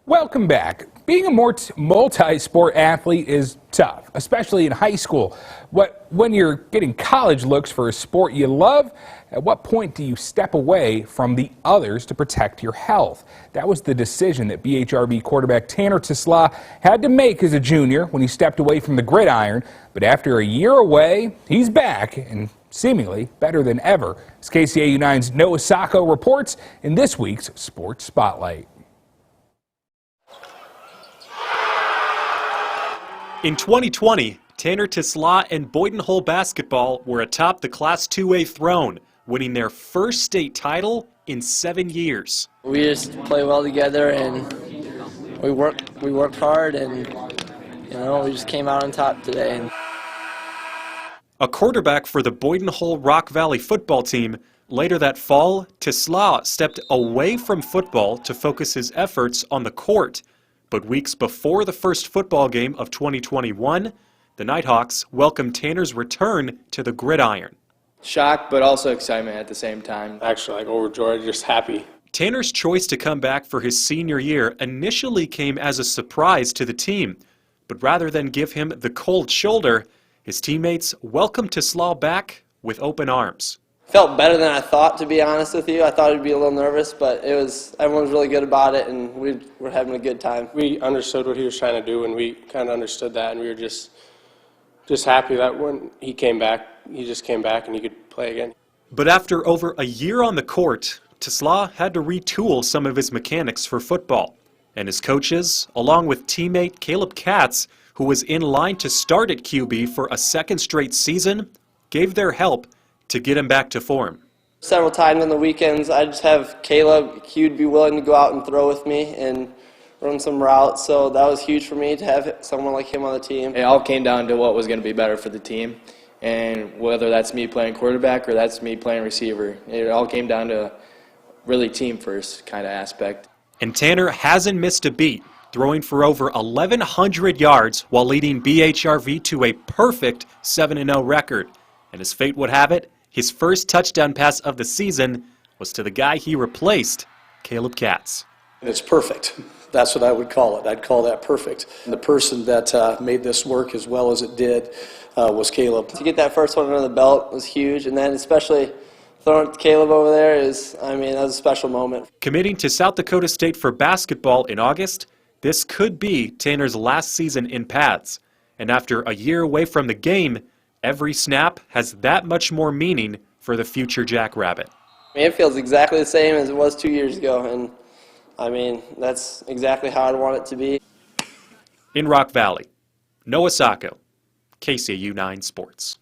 Welcome back. Being a multi-sport athlete is tough, especially in high school. When you're getting college looks for a sport you love, at what point do you step away from the others to protect your health? That was the decision that BHRV quarterback Tanner Slaa had to make as a junior when he stepped away from the gridiron. But after a year away, he's back and seemingly better than ever, as KCAU-9's Noah Sacco reports in this week's Sports Spotlight. In 2020, Tanner Slaa and BOYDEN-HULL basketball were atop the Class 2A throne, winning their first state title in 7 years. We just play well together, and we worked hard, and we just came out on top today. A quarterback for the BOYDEN-HULL Rock Valley football team, later that fall, Slaa stepped away from football to focus his efforts on the court. But weeks before the first football game of 2021, the Nighthawks welcomed Tanner's return to the gridiron. Shock, but also excitement at the same time. Actually, overjoyed, just happy. Tanner's choice to come back for his senior year initially came as a surprise to the team. But rather than give him the cold shoulder, his teammates welcomed Slaa back with open arms. Felt better than I thought, to be honest with you. I thought I'd be a little nervous, but everyone was really good about it, and we were having a good time. We understood what he was trying to do, and we kind of understood that, and we were just happy that when he came back, he just came back and he could play again. But after over a year on the court, Slaa had to retool some of his mechanics for football. And his coaches, along with teammate Caleb Katz, who was in line to start at QB for a second straight season, gave their help to get him back to form. Several times on the weekends, I just have Caleb. He would be willing to go out and throw with me and run some routes, so that was huge for me to have someone like him on the team. It all came down to what was going to be better for the team, and whether that's me playing quarterback or that's me playing receiver, it all came down to really team first kind of aspect. And Tanner hasn't missed a beat, throwing for over 1,100 yards while leading BHRV to a perfect 7-0 record. And as fate would have it, his first touchdown pass of the season was to the guy he replaced, Caleb Katz. It's perfect. That's what I would call it. I'd call that perfect. And the person that made this work as well as it did was Caleb. To get that first one under the belt was huge, and then especially throwing it to Caleb over there that was a special moment. Committing to South Dakota State for basketball in August, this could be Tanner's last season in pads. And after a year away from the game, every snap has that much more meaning for the future Jackrabbit. It feels exactly the same as it was 2 years ago, and that's exactly how I'd want it to be. In Rock Valley, Noah Sacco, KCAU-9 Sports.